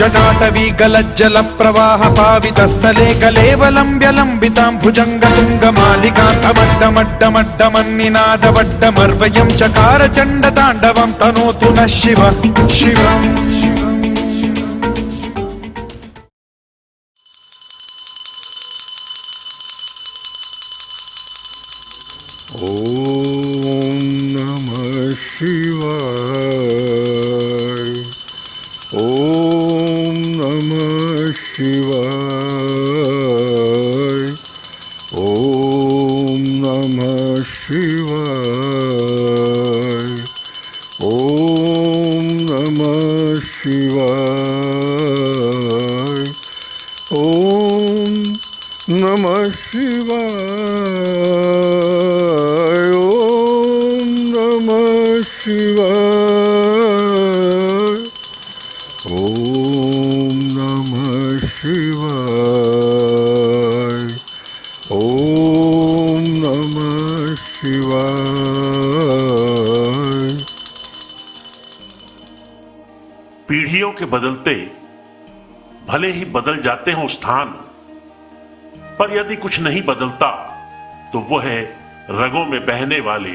जटाटवी गलज्जल प्रवाह पावितस्थले कलेवलम्ब्य लम्बितां भुजङ्गतुङ्गमालिकान्तमड्डमड्डमड्डमन्निनादवड्डमर्वयं चकार चण्डताण्डवं तनोतु नः शिवः शिवम्। ओम नमः शिवाय। ओम नमः शिवाय। ओम नमः शिवाय। ओम नमः शिवाय। ओम नमः शिवाय। ओम नमः शिवाय। ओम नमः शिवाय। ओम नमः शिवाय। पीढ़ियों के बदलते भले ही बदल जाते हों स्थान, पर यदि कुछ नहीं बदलता तो वो है रगों में बहने वाले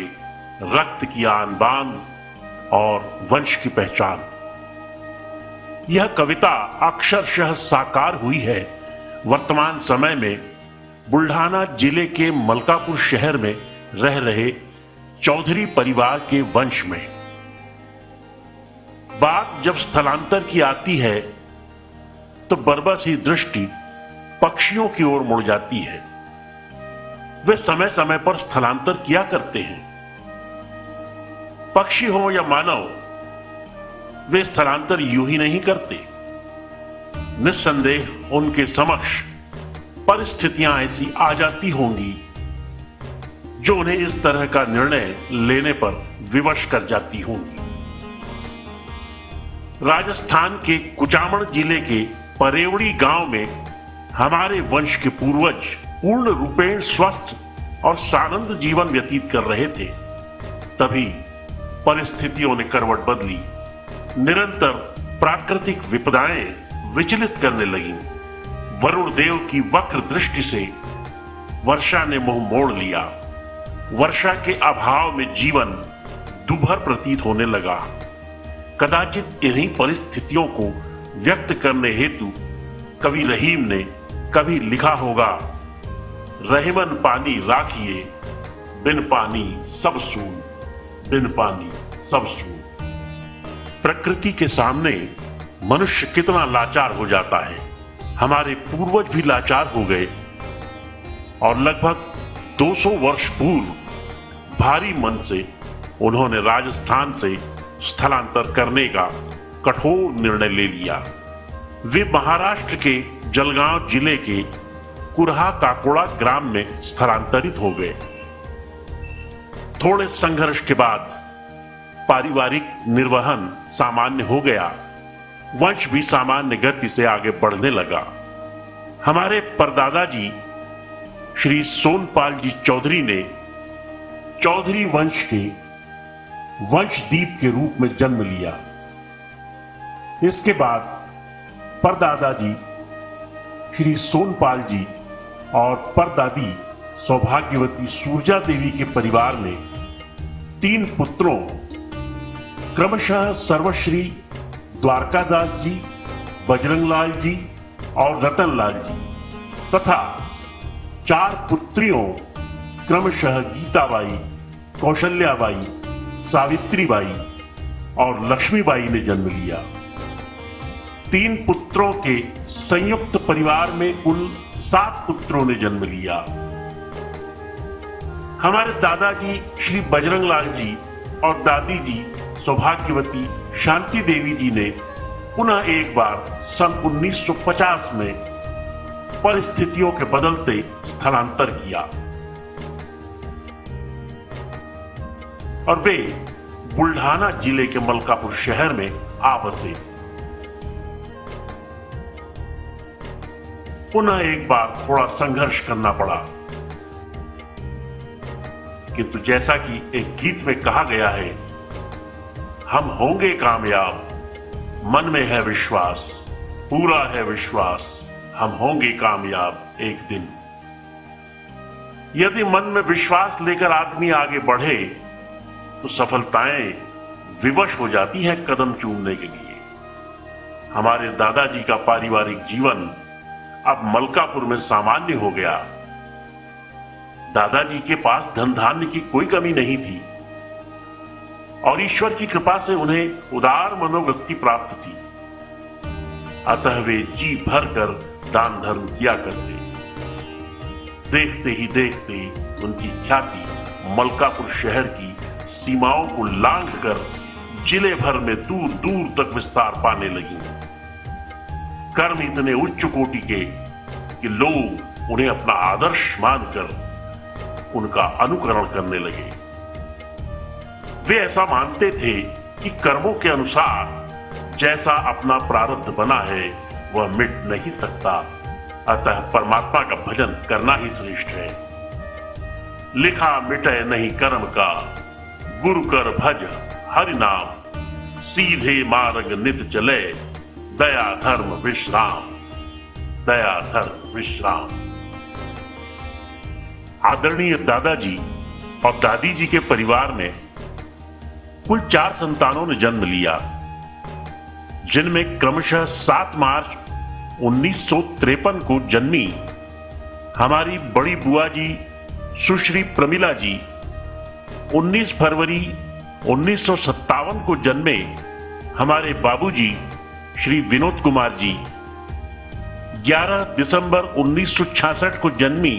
रक्त की आन बान और वंश की पहचान। यह कविता अक्षरशः साकार हुई है वर्तमान समय में बुल्ढाना जिले के मलकापुर शहर में रह रहे चौधरी परिवार के वंश में। बात जब स्थलांतर की आती है तो बरबस ही दृष्टि पक्षियों की ओर मुड़ जाती है। वे समय समय पर स्थलांतर किया करते हैं। पक्षी हो या मानव, वे स्थलांतर यूं ही नहीं करते। निस्संदेह उनके समक्ष परिस्थितियां ऐसी आ जाती होंगी जो उन्हें इस तरह का निर्णय लेने पर विवश कर जाती होंगी। राजस्थान के कुचामण जिले के परेवड़ी गांव में हमारे वंश के पूर्वज पूर्ण रूपेण स्वस्थ और सानंद जीवन व्यतीत कर रहे थे। तभी परिस्थितियों ने करवट बदली। निरंतर प्राकृतिक विपदाएं विचलित करने लगीं। वरुण देव की वक्र दृष्टि से वर्षा ने मुंह मोड़ लिया। वर्षा के अभाव में जीवन दुभर प्रतीत होने लगा। कदाचित इन्हीं परिस्थितियों को व्यक्त करने हेतु कवि रहीम ने कभी लिखा होगा, रहीमन पानी राखिए, बिन पानी सब सून, बिन पानी सब सून। प्रकृति के सामने मनुष्य कितना लाचार हो जाता है। हमारे पूर्वज भी लाचार हो गए और लगभग 200 वर्ष पूर्व भारी मन से उन्होंने राजस्थान से स्थलांतर करने का कठोर निर्णय ले लिया। वे महाराष्ट्र के जलगांव जिले के कुरहा काकोड़ा ग्राम में स्थलांतरित हो गए। थोड़े संघर्ष के बाद पारिवारिक निर्वहन सामान्य हो गया। वंश भी सामान्य गति से आगे बढ़ने लगा। हमारे परदादा जी श्री सोनपाल जी चौधरी ने चौधरी वंश के वंशदीप के रूप में जन्म लिया। इसके बाद परदादा जी श्री सोनपाल जी और परदादी सौभाग्यवती सूरजा देवी के परिवार ने 3 पुत्रों क्रमशः सर्वश्री द्वारकादास जी, बजरंगलाल जी और रतनलाल जी तथा 4 पुत्रियों क्रमशः गीताबाई, कौशल्याबाई, सावित्रीबाई और लक्ष्मीबाई ने जन्म लिया। 3 पुत्रों के संयुक्त परिवार में कुल 7 पुत्रों ने जन्म लिया। हमारे दादाजी श्री बजरंगलाल जी और दादी जी सौभाग्यवती शांति देवी जी ने पुनः एक बार सन 1950 में परिस्थितियों के बदलते स्थलांतर किया और वे बुल्ढाना जिले के मलकापुर शहर में आ बसे। पुनः एक बार थोड़ा संघर्ष करना पड़ा, किंतु जैसा कि एक गीत में कहा गया है, हम होंगे कामयाब, मन में है विश्वास, पूरा है विश्वास, हम होंगे कामयाब एक दिन। यदि मन में विश्वास लेकर आदमी आगे बढ़े तो सफलताएं विवश हो जाती हैं कदम चूमने के लिए। हमारे दादाजी का पारिवारिक जीवन अब मलकापुर में सामान्य हो गया। दादाजी के पास धन धान्य की कोई कमी नहीं थी और ईश्वर की कृपा से उन्हें उदार मनोवृत्ति प्राप्त थी, अतः वे जी भर कर दान धर्म किया करते। देखते ही देखते उनकी ख्याति मलकापुर शहर की सीमाओं को लांघकर जिले भर में दूर दूर तक विस्तार पाने लगी। कर्म इतने उच्च कोटि के कि लोग उन्हें अपना आदर्श मानकर उनका अनुकरण करने लगे। वे ऐसा मानते थे कि कर्मों के अनुसार जैसा अपना प्रारब्ध बना है वह मिट नहीं सकता, अतः परमात्मा का भजन करना ही श्रेष्ठ है। लिखा मिटे नहीं कर्म का, गुरु कर भज हरि नाम, सीधे मार्ग नित चले, दया धर्म विश्राम, दया धर्म विश्राम। आदरणीय दादाजी और दादी जी के परिवार में कुल 4 संतानों ने जन्म लिया, जिनमें क्रमशः 7 मार्च 1953 को जन्मी हमारी बड़ी बुआ जी सुश्री प्रमिला जी, 19 फरवरी 1957 को जन्मे हमारे बाबूजी श्री विनोद कुमार जी, 11 दिसंबर 1966 को जन्मी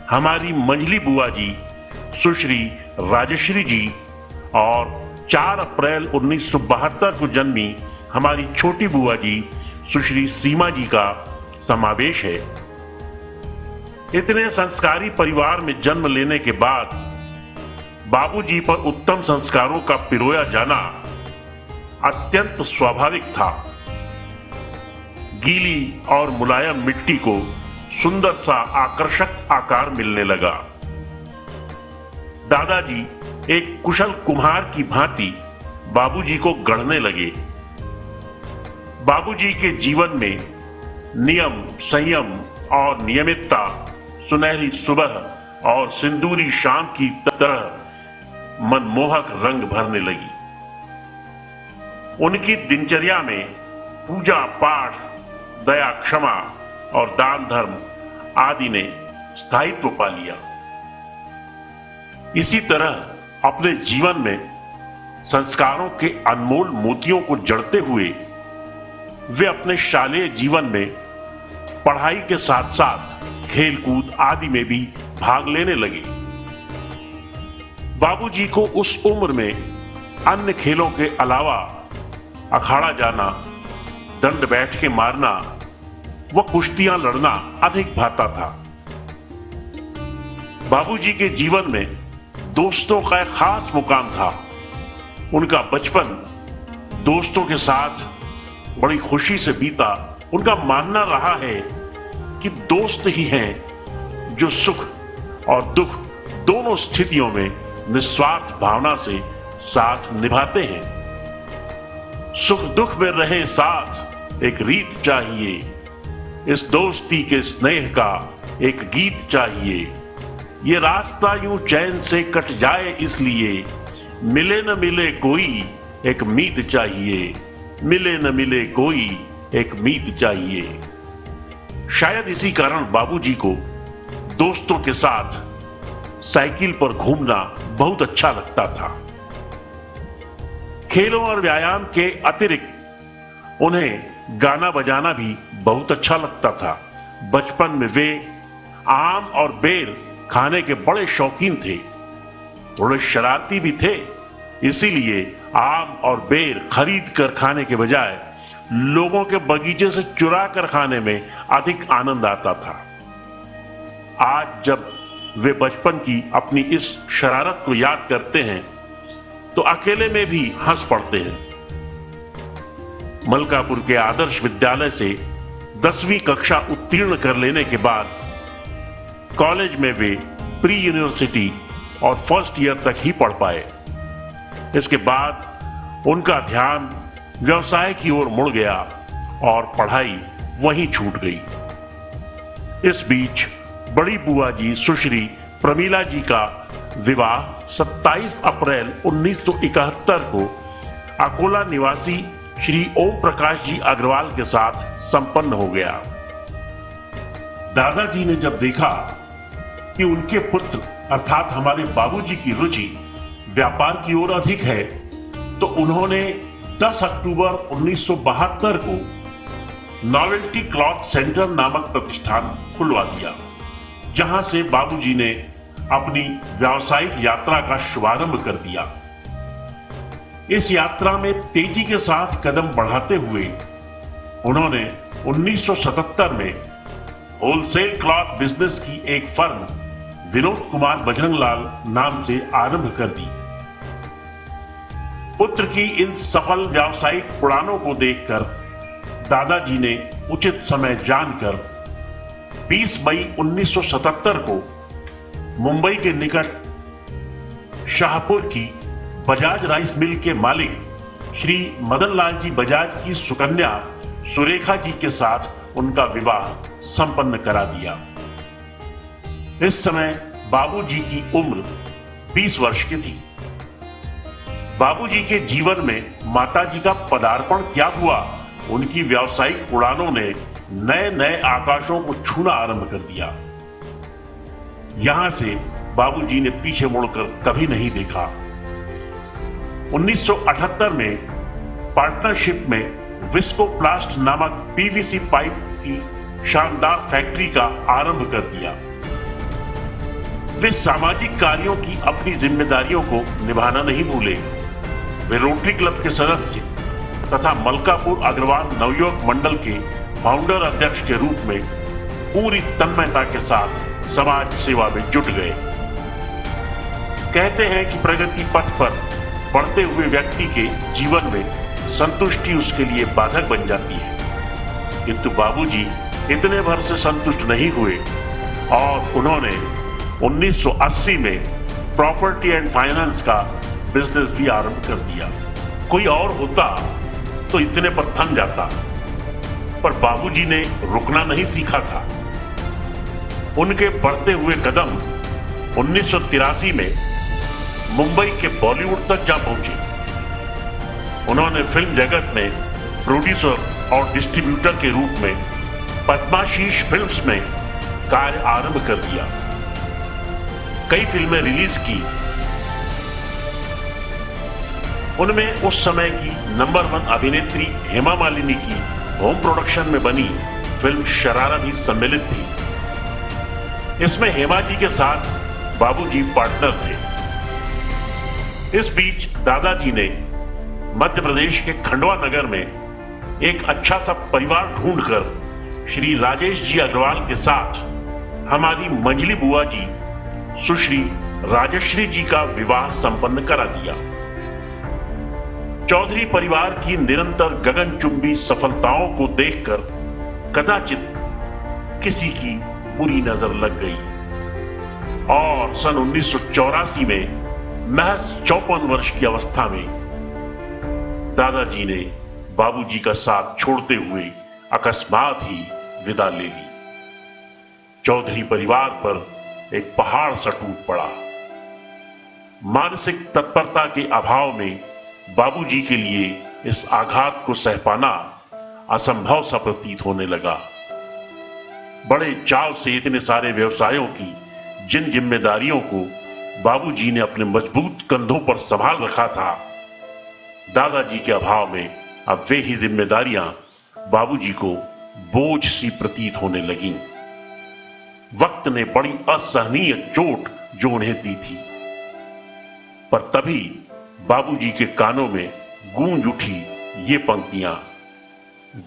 हमारी मंझली बुआ जी सुश्री राजश्री जी और 4 अप्रैल 1972 को जन्मी हमारी छोटी बुआ जी सुश्री सीमा जी का समावेश है। इतने संस्कारी परिवार में जन्म लेने के बाद बाबूजी पर उत्तम संस्कारों का पिरोया जाना अत्यंत स्वाभाविक था। गीली और मुलायम मिट्टी को सुंदर सा आकर्षक आकार मिलने लगा। दादाजी एक कुशल कुम्हार की भांति बाबूजी को गढ़ने लगे। बाबूजी के जीवन में नियम, संयम और नियमितता सुनहरी सुबह और सिंदूरी शाम की तरह मनमोहक रंग भरने लगी। उनकी दिनचर्या में पूजा पाठ, दया, क्षमा और दान धर्म आदि ने स्थायित्व पा लिया। इसी तरह अपने जीवन में संस्कारों के अनमोल मोतियों को जड़ते हुए वे अपने शालेय जीवन में पढ़ाई के साथ साथ खेलकूद आदि में भी भाग लेने लगे। बाबूजी को उस उम्र में अन्य खेलों के अलावा अखाड़ा जाना, दंड बैठ के मारना व कुश्तियां लड़ना अधिक भाता था। बाबूजी के जीवन में दोस्तों का एक खास मुकाम था। उनका बचपन दोस्तों के साथ बड़ी खुशी से बीता। उनका मानना रहा है कि दोस्त ही हैं जो सुख और दुख दोनों स्थितियों में निस्वार्थ भावना से साथ निभाते हैं। सुख दुख में रहे साथ एक रीत चाहिए, इस दोस्ती के स्नेह का एक गीत चाहिए। ये रास्ता यूं चैन से कट जाए इसलिए, मिले न मिले कोई एक मीत चाहिए, मिले न मिले कोई एक मीत चाहिए। शायद इसी कारण बाबूजी को दोस्तों के साथ साइकिल पर घूमना बहुत अच्छा लगता था। खेलों और व्यायाम के अतिरिक्त उन्हें गाना बजाना भी बहुत अच्छा लगता था। बचपन में वे आम और बेर खाने के बड़े शौकीन थे, थोड़े शरारती भी थे। इसीलिए आम और बेर खरीद कर खाने के बजाय लोगों के बगीचे से चुरा कर खाने में अधिक आनंद आता था। आज जब वे बचपन की अपनी इस शरारत को याद करते हैं तो अकेले में भी हंस पड़ते हैं। मलकापुर के आदर्श विद्यालय से 10वीं कक्षा उत्तीर्ण कर लेने के बाद कॉलेज में वे प्री यूनिवर्सिटी और फर्स्ट ईयर तक ही पढ़ पाए। इसके बाद उनका ध्यान व्यवसाय की ओर मुड़ गया और पढ़ाई वहीं छूट गई। इस बीच बड़ी बुआ जी सुश्री प्रमीला जी का विवाह 27 अप्रैल 1971 को अकोला निवासी श्री ओम प्रकाश जी अग्रवाल के साथ संपन्न हो गया। दादाजी ने जब देखा कि उनके पुत्र अर्थात हमारे बाबूजी की रुचि व्यापार की ओर अधिक है, तो उन्होंने 10 अक्टूबर 1972 को नॉवेल्टी क्लॉथ सेंटर नामक प्रतिष्ठान खुलवा दिया, जहां से बाबूजी ने अपनी व्यावसायिक यात्रा का शुभारंभ कर दिया। इस यात्रा में तेजी के साथ कदम बढ़ाते हुए उन्होंने 1977 में होलसेल क्लॉथ बिजनेस की एक फर्म विनोद कुमार बजरंगलाल नाम से आरंभ कर दी। पुत्र की इन सफल व्यावसायिक उड़ानों को देखकर दादाजी ने उचित समय जानकर 20 मई 1977 को मुंबई के निकट शाहपुर की बजाज राइस मिल के मालिक श्री मदन लाल जी बजाज की सुकन्या सुरेखा जी के साथ उनका विवाह संपन्न करा दिया। इस समय बाबूजी की उम्र 20 वर्ष की थी। बाबूजी के जीवन में माताजी का पदार्पण क्या हुआ, उनकी व्यावसायिक उड़ानों ने नए नए आकाशों को छूना आरंभ कर दिया। यहां से बाबूजी ने पीछे मुड़कर कभी नहीं देखा। 1978 में पार्टनरशिप में विस्कोप्लास्ट नामक पीवीसी पाइप की शानदार फैक्ट्री का आरंभ कर दिया। वे सामाजिक कार्यों की अपनी जिम्मेदारियों को निभाना नहीं भूले। वे रोटरी क्लब के सदस्य तथा मलकापुर अग्रवाल नवयुवक मंडल के फाउंडर अध्यक्ष के रूप में पूरी तन्मयता के साथ समाज सेवा में जुट गए। कहते हैं कि प्रगति पथ पर बढ़ते हुए व्यक्ति के जीवन में संतुष्टि उसके लिए बाधक बन जाती है, किंतु बाबूजी इतने भर से संतुष्ट नहीं हुए और उन्होंने 1980 में प्रॉपर्टी एंड फाइनेंस का बिजनेस भी आरंभ कर दिया। कोई और होता तो इतने पर थम जाता, पर बाबूजी ने रुकना नहीं सीखा था। उनके बढ़ते हुए कदम 1983 में मुंबई के बॉलीवुड तक जा पहुंचे। उन्होंने फिल्म जगत में प्रोड्यूसर और डिस्ट्रीब्यूटर के रूप में पद्माशीष फिल्म्स में कार्य आरंभ कर दिया। कई फिल्में रिलीज की। उनमें उस समय की नंबर 1 अभिनेत्री हेमा मालिनी की होम प्रोडक्शन में बनी फिल्म शरारा भी सम्मिलित थी। इसमें हेमा जी के साथ बाबूजी पार्टनर थे। इस बीच दादाजी ने मध्य प्रदेश के खंडवा नगर में एक अच्छा सा परिवार ढूंढकर श्री राजेश जी अग्रवाल के साथ हमारी मंजली बुआ जी सुश्री राजश्री जी का विवाह संपन्न करा दिया। चौधरी परिवार की निरंतर गगनचुंबी सफलताओं को देखकर कदाचित किसी की बुरी नजर लग गई और सन 1984 में महज 54 वर्ष की अवस्था में दादाजी ने बाबूजी का साथ छोड़ते हुए अकस्मात ही विदा ले ली। चौधरी परिवार पर एक पहाड़ सा टूट पड़ा। मानसिक तत्परता के अभाव में बाबूजी के लिए इस आघात को सह पाना असंभव सा प्रतीत होने लगा। बड़े चाव से इतने सारे व्यवसायों की जिन जिम्मेदारियों को बाबूजी ने अपने मजबूत कंधों पर संभाल रखा था, दादाजी के अभाव में अब वे ही जिम्मेदारियां बाबूजी को बोझ सी प्रतीत होने लगीं। वक्त ने बड़ी असहनीय चोट जो उन्हें दी थी, पर तभी बाबूजी के कानों में गूंज उठी ये पंक्तियां,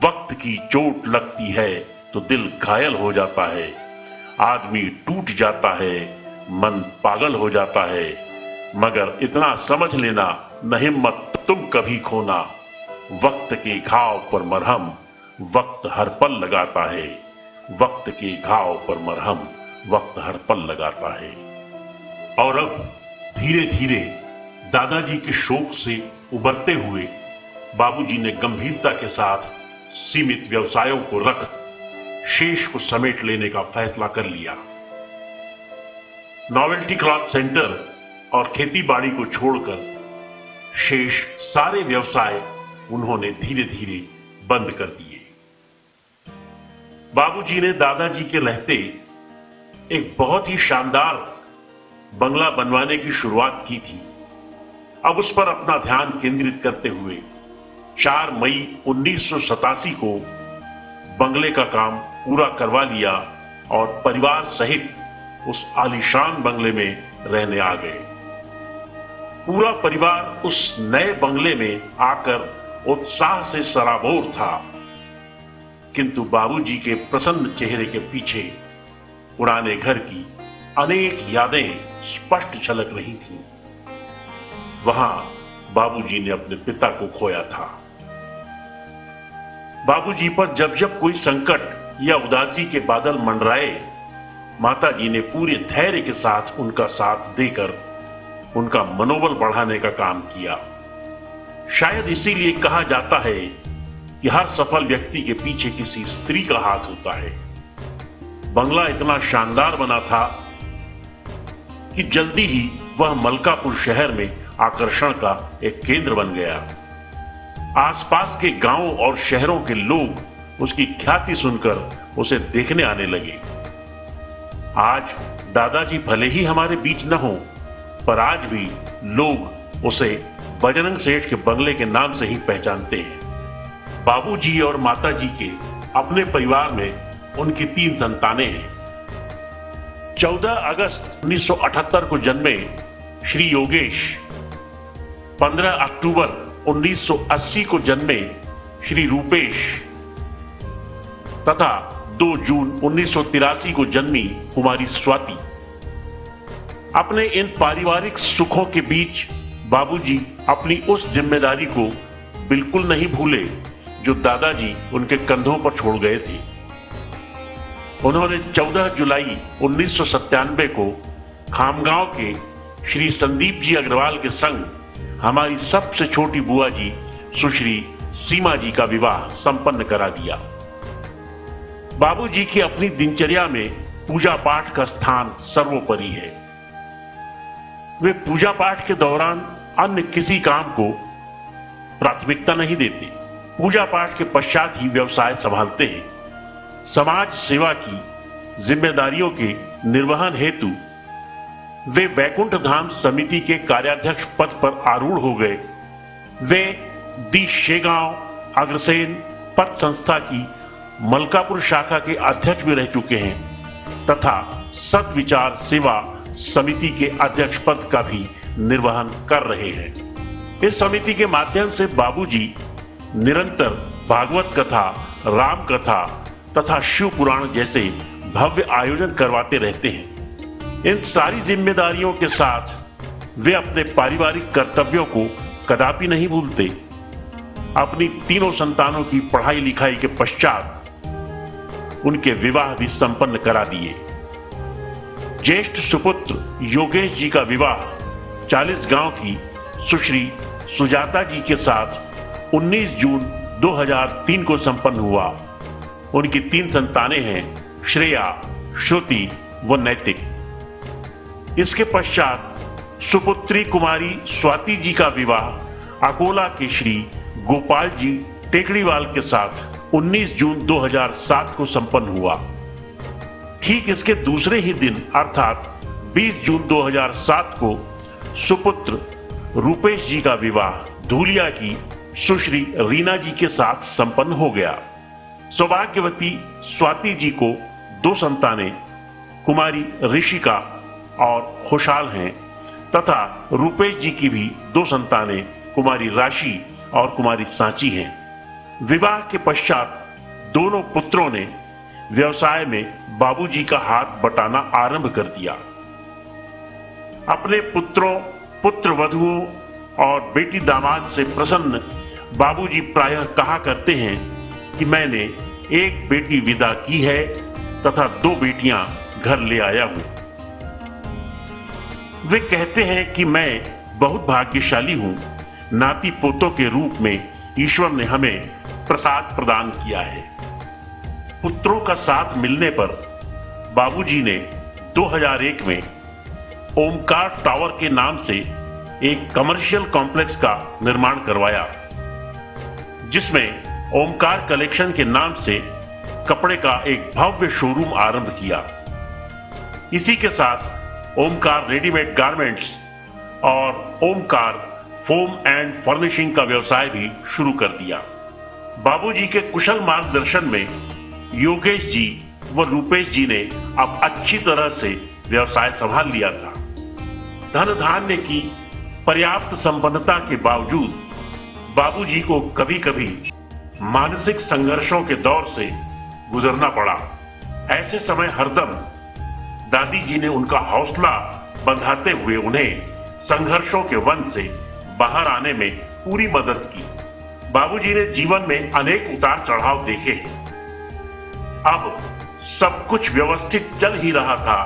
वक्त की चोट लगती है तो दिल घायल हो जाता है, आदमी टूट जाता है, मन पागल हो जाता है, मगर इतना समझ लेना न हिम्मत तुम कभी खोना, वक्त के घाव पर मरहम वक्त हर पल लगाता है, वक्त के घाव पर मरहम वक्त हर पल लगाता है। और अब धीरे धीरे दादाजी के शोक से उबरते हुए बाबूजी ने गंभीरता के साथ सीमित व्यवसायों को रख शेष को समेट लेने का फैसला कर लिया। नॉवेल्टी क्लॉथ सेंटर और खेतीबाड़ी को छोड़कर शेष सारे व्यवसाय उन्होंने धीरे धीरे बंद कर दिए। बाबूजी ने दादाजी के रहते एक बहुत ही शानदार बंगला बनवाने की शुरुआत की थी। अब उस पर अपना ध्यान केंद्रित करते हुए 4 मई 1987 को बंगले का काम पूरा करवा लिया और परिवार सहित उस आलीशान बंगले में रहने आ गए। पूरा परिवार उस नए बंगले में आकर उत्साह से सराबोर था, किंतु बाबूजी के प्रसन्न चेहरे के पीछे पुराने घर की अनेक यादें स्पष्ट झलक रही थीं। वहां बाबूजी ने अपने पिता को खोया था। बाबूजी पर जब जब कोई संकट या उदासी के बादल मंडराए, माताजी ने पूरे धैर्य के साथ उनका साथ देकर उनका मनोबल बढ़ाने का काम किया। शायद इसीलिए कहा जाता है कि हर सफल व्यक्ति के पीछे किसी स्त्री का हाथ होता है। बंगला इतना शानदार बना था कि जल्दी ही वह मलकापुर शहर में आकर्षण का एक केंद्र बन गया। आसपास के गांवों और शहरों के लोग उसकी ख्याति सुनकर उसे देखने आने लगे। आज दादाजी भले ही हमारे बीच न हो, पर आज भी लोग उसे बजरंग सेठ के बंगले के नाम से ही पहचानते हैं। बाबूजी और माताजी के अपने परिवार में उनकी 3 संतानें हैं। 14 अगस्त 1978 को जन्मे श्री योगेश, 15 अक्टूबर 1980 को जन्मे श्री रूपेश तथा 2 जून 1983 को जन्मी कुमारी स्वाति। अपने इन पारिवारिक सुखों के बीच बाबूजी अपनी उस जिम्मेदारी को बिल्कुल नहीं भूले जो दादाजी उनके कंधों पर छोड़ गए थे। उन्होंने 14 जुलाई 1997 को खामगांव के श्री संदीप जी अग्रवाल के संग हमारी सबसे छोटी बुआ जी सुश्री सीमा जी का विवाह संपन्न करा दिया। बाबूजी की अपनी दिनचर्या में पूजा पाठ का स्थान सर्वोपरि है। वे पूजा पाठ के दौरान अन्य किसी काम को प्राथमिकता नहीं देते। पूजा पाठ के पश्चात ही व्यवसाय संभालते हैं। समाज सेवा की जिम्मेदारियों के निर्वहन हेतु वे वैकुंठ धाम समिति के कार्याध्यक्ष पद पर आरूढ़ हो गए। वे दी शेगांव अग्रसेन पथ संस्था की मलकापुर शाखा के अध्यक्ष भी रह चुके हैं तथा सद्विचार सेवा समिति के अध्यक्ष पद का भी निर्वहन कर रहे हैं। इस समिति के माध्यम से बाबूजी निरंतर भागवत कथा, राम कथा तथा शिव पुराण जैसे भव्य आयोजन करवाते रहते हैं। इन सारी जिम्मेदारियों के साथ वे अपने पारिवारिक कर्तव्यों को कदापि नहीं भूलते। अपनी 3 संतानों की पढ़ाई लिखाई के पश्चात उनके विवाह भी संपन्न करा दिए। ज्येष्ठ सुपुत्र योगेश जी का विवाह 40 गांव की सुश्री सुजाता जी के साथ 19 जून 2003 को संपन्न हुआ। उनकी 3 संतानें हैं, श्रेया, श्रुति व नैतिक। इसके पश्चात सुपुत्री कुमारी स्वाति जी का विवाह अकोला के श्री गोपाल जी टेकड़ीवाल के साथ 19 जून 2007 को संपन्न हुआ। ठीक इसके दूसरे ही दिन अर्थात 20 जून 2007 को सुपुत्र रूपेश जी का विवाह धूलिया की सुश्री रीना जी के साथ संपन्न हो गया। सौभाग्यवती स्वाति जी को 2 संतानें कुमारी ऋषिका और खुशहाल हैं तथा रूपेश जी की भी 2 संतानें कुमारी राशि और कुमारी सांची हैं। विवाह के पश्चात दोनों पुत्रों ने व्यवसाय में बाबूजी का हाथ बटाना आरंभ कर दिया। अपने पुत्रों, पुत्र वधुओं और बेटी दामाद से प्रसन्न बाबूजी प्रायः कहा करते हैं कि मैंने एक बेटी विदा की है तथा 2 बेटियां घर ले आया हूं। वे कहते हैं कि मैं बहुत भाग्यशाली हूं। नाती पोतों के रूप में ईश्वर ने हमें प्रसाद प्रदान किया है। पुत्रों का साथ मिलने पर बाबूजी ने 2001 में ओमकार टावर के नाम से एक कमर्शियल कॉम्प्लेक्स का निर्माण करवाया, जिसमें ओमकार कलेक्शन के नाम से कपड़े का एक भव्य शोरूम आरंभ किया। इसी के साथ ओमकार रेडीमेड गारमेंट्स और ओमकार फोम एंड फर्निशिंग का व्यवसाय भी शुरू कर दिया। बाबूजी के कुशल मार्गदर्शन में योगेश जी व रूपेश जी ने अब अच्छी तरह से व्यवसाय संभाल लिया था। धन धान्य की पर्याप्त संपन्नता के बावजूद बाबूजी को कभी कभी मानसिक संघर्षों के दौर से गुजरना पड़ा। ऐसे समय हरदम दादी जी ने उनका हौसला बंधाते हुए उन्हें संघर्षों के वन से बाहर आने में पूरी मदद की। बाबूजी ने जीवन में अनेक उतार चढ़ाव देखे हैं। अब सब कुछ व्यवस्थित चल ही रहा था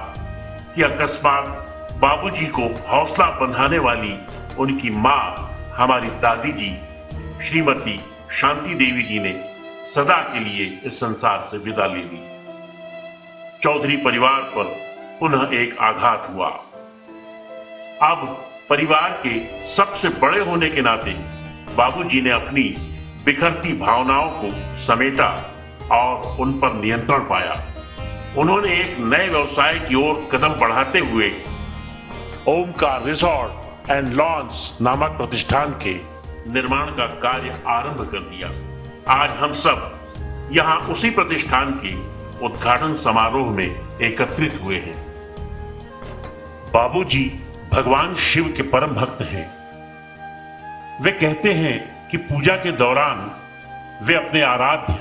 कि अकस्मात बाबूजी को हौसला बंधाने वाली उनकी मां हमारी दादी जी श्रीमती शांति देवी जी ने सदा के लिए इस संसार से विदा ले ली। चौधरी परिवार पर पुनः एक आघात हुआ। अब परिवार के सबसे बड़े होने के नाते बाबूजी ने अपनी बिखरती भावनाओं को समेटा और उन पर नियंत्रण पाया। उन्होंने एक नए व्यवसाय की ओर कदम बढ़ाते हुए ओमकार रिसोर्ट एंड लॉन्स नामक प्रतिष्ठान के निर्माण का कार्य आरंभ कर दिया। आज हम सब यहां उसी प्रतिष्ठान के उद्घाटन समारोह में एकत्रित हुए हैं। बाबूजी भगवान शिव के परम भक्त हैं। वे कहते हैं कि पूजा के दौरान वे अपने आराध्य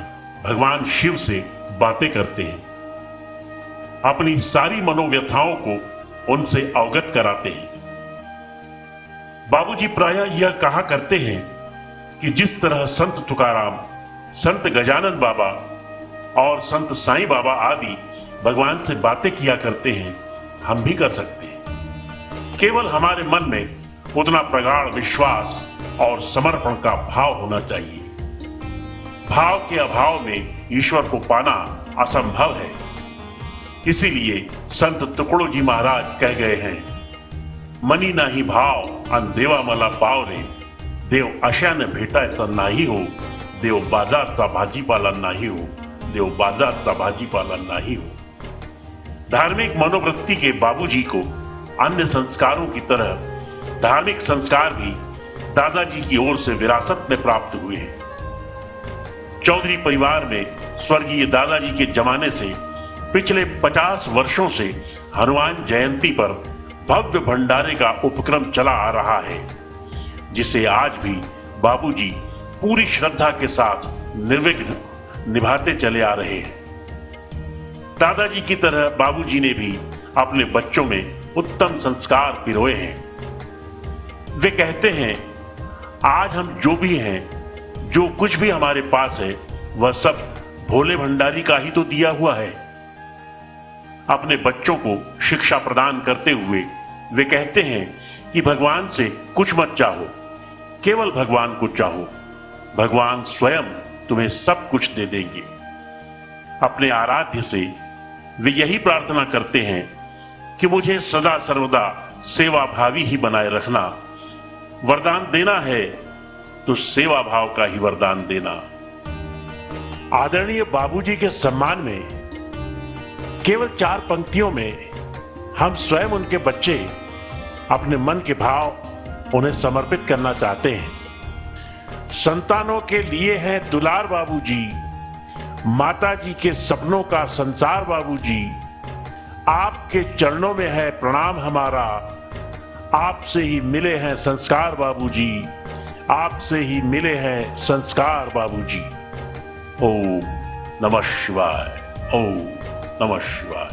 भगवान शिव से बातें करते हैं, अपनी सारी मनोव्यथाओं को उनसे अवगत कराते हैं। बाबूजी प्रायः यह कहा करते हैं कि जिस तरह संत तुकाराम, संत गजानन बाबा और संत साईं बाबा आदि भगवान से बातें किया करते हैं, हम भी कर सकते हैं। केवल हमारे मन में उतना प्रगाढ़ विश्वास और समर्पण का भाव होना चाहिए। भाव के अभाव में ईश्वर को पाना असंभव है। इसीलिए संत तुकडो जी महाराज कह गए हैं, मनी नाही भाव अन देवा मला पाव रे, देव अशाने भेटाय तर नाही हो, देव बाजारचा भाजीपाला नाही हो, देव बाजारचा भाजीपाला नाही हो। धार्मिक मनोवृत्ति के बाबूजी को अन्य संस्कारों की तरह धार्मिक संस्कार भी दादाजी की ओर से विरासत में प्राप्त हुए हैं। चौधरी परिवार में स्वर्गीय दादाजी के जमाने से पिछले 50 वर्षों से हनुमान जयंती पर भव्य भंडारे का उपक्रम चला आ रहा है, जिसे आज भी बाबूजी पूरी श्रद्धा के साथ निर्विघ्न निभाते चले आ रहे हैं। दादाजी की तरह बाबूजी ने भी अपने बच्चों में उत्तम संस्कार पिरोए हैं। वे कहते हैं, आज हम जो भी हैं, जो कुछ भी हमारे पास है, वह सब भोले भंडारी का ही तो दिया हुआ है। अपने बच्चों को शिक्षा प्रदान करते हुए वे कहते हैं कि भगवान से कुछ मत चाहो, केवल भगवान को चाहो, भगवान स्वयं तुम्हें सब कुछ दे देंगे। अपने आराध्य से वे यही प्रार्थना करते हैं कि मुझे सदा सर्वदा सेवा भावी ही बनाए रखना। वरदान देना है तो सेवा भाव का ही वरदान देना। आदरणीय बाबूजी के सम्मान में केवल 4 पंक्तियों में हम स्वयं उनके बच्चे अपने मन के भाव उन्हें समर्पित करना चाहते हैं। संतानों के लिए है दुलार बाबूजी, माताजी के सपनों का संसार बाबूजी, आपके चरणों में है प्रणाम हमारा, आपसे ही मिले हैं संस्कार बाबूजी, आपसे ही मिले हैं संस्कार बाबूजी। ओम नमः शिवाय, ओम नमः शिवाय।